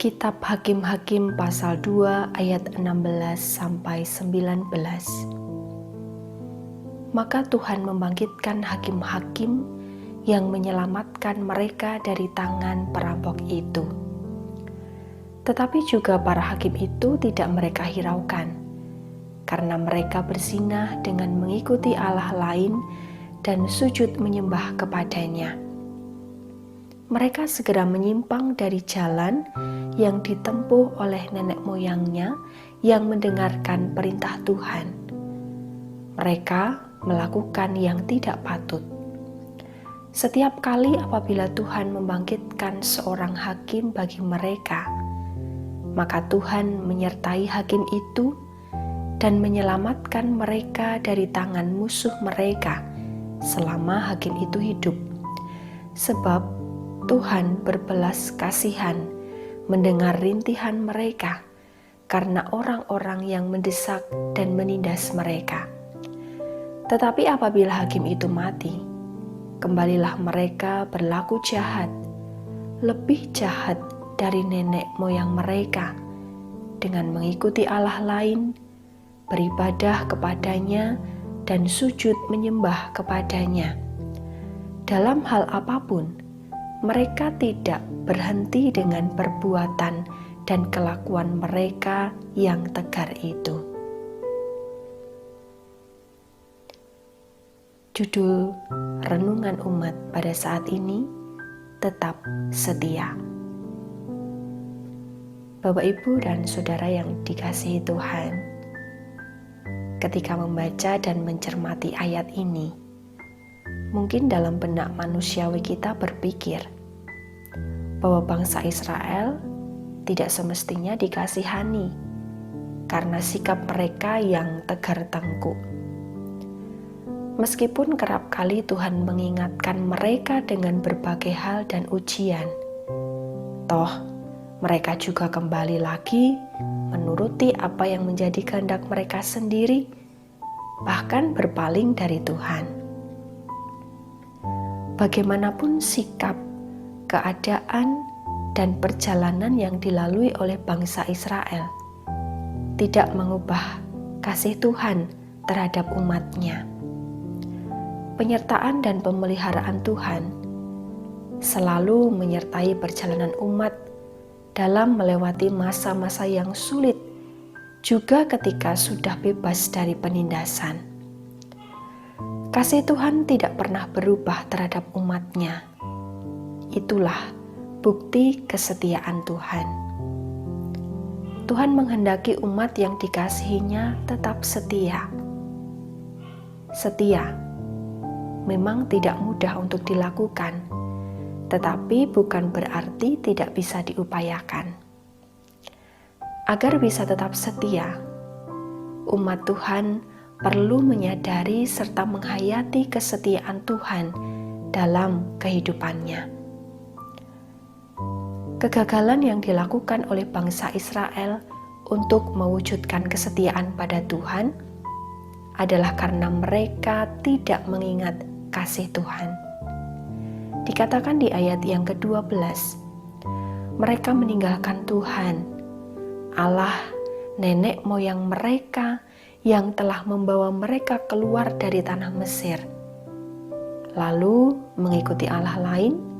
Kitab Hakim-Hakim pasal 2 ayat 16-19. Maka Tuhan membangkitkan hakim-hakim yang menyelamatkan mereka dari tangan perampok itu. Tetapi juga para hakim itu tidak mereka hiraukan, karena mereka berzinah dengan mengikuti Allah lain dan sujud menyembah kepadanya. Mereka segera menyimpang dari jalan yang ditempuh oleh nenek moyangnya yang mendengarkan perintah Tuhan. Mereka melakukan yang tidak patut. Setiap kali apabila Tuhan membangkitkan seorang hakim bagi mereka, maka Tuhan menyertai hakim itu dan menyelamatkan mereka dari tangan musuh mereka selama hakim itu hidup. Sebab Tuhan berbelas kasihan mendengar rintihan mereka karena orang-orang yang mendesak dan menindas mereka. Tetapi apabila hakim itu mati, kembalilah mereka berlaku jahat, lebih jahat dari nenek moyang mereka, dengan mengikuti Allah lain, beribadah kepadanya, dan sujud menyembah kepadanya. Dalam hal apapun, mereka tidak berhenti dengan perbuatan dan kelakuan mereka yang tegar itu. Judul renungan umat pada saat ini, tetap setia. Bapak, Ibu, dan Saudara yang dikasihi Tuhan, ketika membaca dan mencermati ayat ini, mungkin dalam benak manusiawi kita berpikir bahwa bangsa Israel tidak semestinya dikasihani karena sikap mereka yang tegar tengkuk. Meskipun kerap kali Tuhan mengingatkan mereka dengan berbagai hal dan ujian, toh mereka juga kembali lagi menuruti apa yang menjadi kehendak mereka sendiri, bahkan berpaling dari Tuhan. Bagaimanapun sikap, keadaan, dan perjalanan yang dilalui oleh bangsa Israel tidak mengubah kasih Tuhan terhadap umatnya. Penyertaan dan pemeliharaan Tuhan selalu menyertai perjalanan umat dalam melewati masa-masa yang sulit, juga ketika sudah bebas dari penindasan. Kasih Tuhan tidak pernah berubah terhadap umatnya. Itulah bukti kesetiaan Tuhan. Tuhan menghendaki umat yang dikasihinya tetap setia. Setia memang tidak mudah untuk dilakukan, tetapi bukan berarti tidak bisa diupayakan. Agar bisa tetap setia, umat Tuhan perlu menyadari serta menghayati kesetiaan Tuhan dalam kehidupannya. Kegagalan yang dilakukan oleh bangsa Israel untuk mewujudkan kesetiaan pada Tuhan adalah karena mereka tidak mengingat kasih Tuhan. Dikatakan di ayat yang ke-12, mereka meninggalkan Tuhan, Allah nenek moyang mereka yang telah membawa mereka keluar dari tanah Mesir, lalu mengikuti Allah lain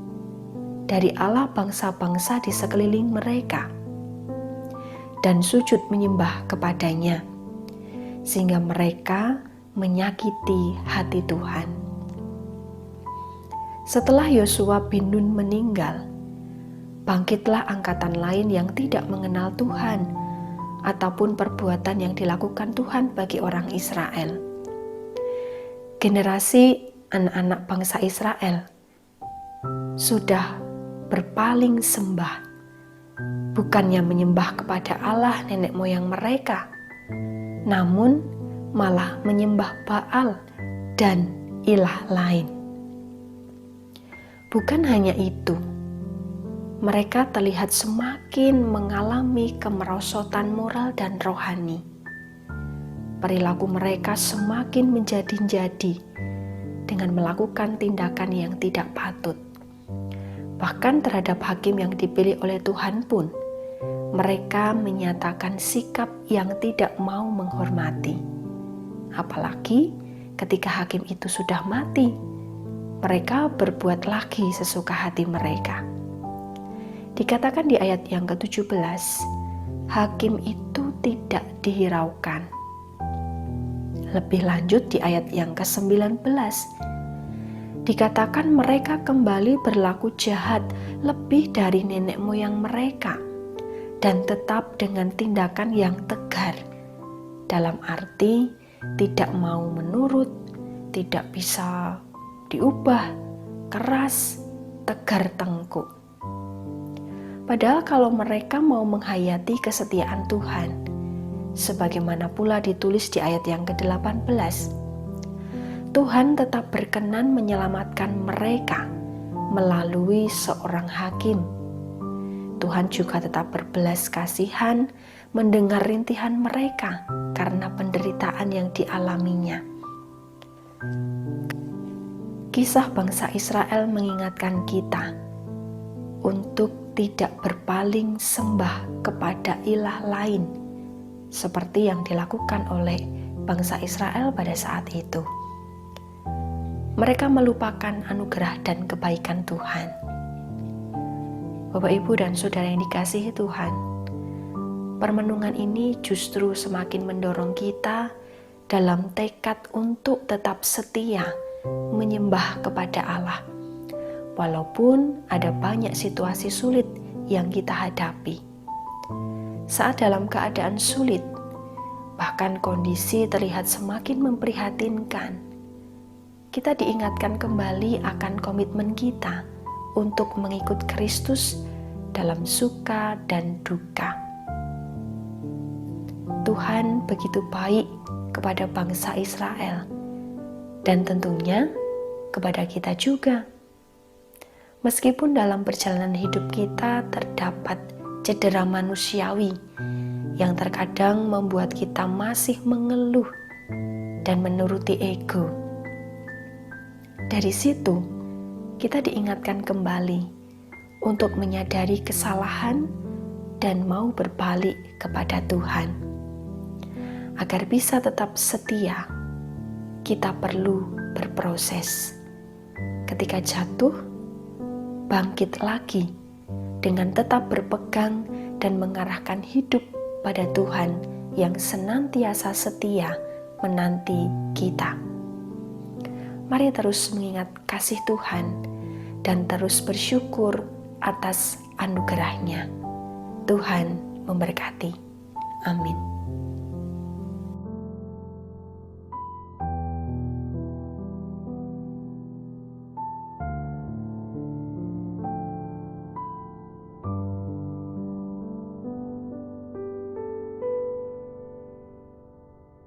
dari Allah bangsa-bangsa di sekeliling mereka, dan sujud menyembah kepadanya, sehingga mereka menyakiti hati Tuhan. Setelah Yosua bin Nun meninggal, bangkitlah angkatan lain yang tidak mengenal Tuhan ataupun perbuatan yang dilakukan Tuhan bagi orang Israel. Generasi anak-anak bangsa Israel sudah berpaling sembah, bukannya menyembah kepada Allah nenek moyang mereka, namun malah menyembah Baal dan ilah lain. Bukan hanya itu, mereka terlihat semakin mengalami kemerosotan moral dan rohani. Perilaku mereka semakin menjadi-jadi dengan melakukan tindakan yang tidak patut. Bahkan terhadap hakim yang dipilih oleh Tuhan pun, mereka menyatakan sikap yang tidak mau menghormati. Apalagi ketika hakim itu sudah mati, mereka berbuat lagi sesuka hati mereka. Dikatakan di ayat yang ke-17, hakim itu tidak dihiraukan. Lebih lanjut di ayat yang ke-19, dikatakan mereka kembali berlaku jahat lebih dari nenek moyang mereka dan tetap dengan tindakan yang tegar, dalam arti tidak mau menurut, tidak bisa diubah, keras, tegar tengkuk. Padahal kalau mereka mau menghayati kesetiaan Tuhan, sebagaimana pula ditulis di ayat yang ke-18, Tuhan tetap berkenan menyelamatkan mereka melalui seorang hakim. Tuhan juga tetap berbelas kasihan mendengar rintihan mereka karena penderitaan yang dialaminya. Kisah bangsa Israel mengingatkan kita untuk tidak berpaling sembah kepada ilah lain seperti yang dilakukan oleh bangsa Israel pada saat itu. Mereka melupakan anugerah dan kebaikan Tuhan. Bapak, Ibu, dan Saudara yang dikasihi Tuhan, permenungan ini justru semakin mendorong kita dalam tekad untuk tetap setia menyembah kepada Allah, walaupun ada banyak situasi sulit yang kita hadapi. Saat dalam keadaan sulit, bahkan kondisi terlihat semakin memprihatinkan, kita diingatkan kembali akan komitmen kita untuk mengikut Kristus dalam suka dan duka. Tuhan begitu baik kepada bangsa Israel dan tentunya kepada kita juga. Meskipun dalam perjalanan hidup kita terdapat cedera manusiawi yang terkadang membuat kita masih mengeluh dan menuruti ego. Dari situ, kita diingatkan kembali untuk menyadari kesalahan dan mau berbalik kepada Tuhan. Agar bisa tetap setia, kita perlu berproses. Ketika jatuh, bangkit lagi dengan tetap berpegang dan mengarahkan hidup pada Tuhan yang senantiasa setia menanti kita. Mari terus mengingat kasih Tuhan dan terus bersyukur atas anugerah-Nya. Tuhan memberkati. Amin.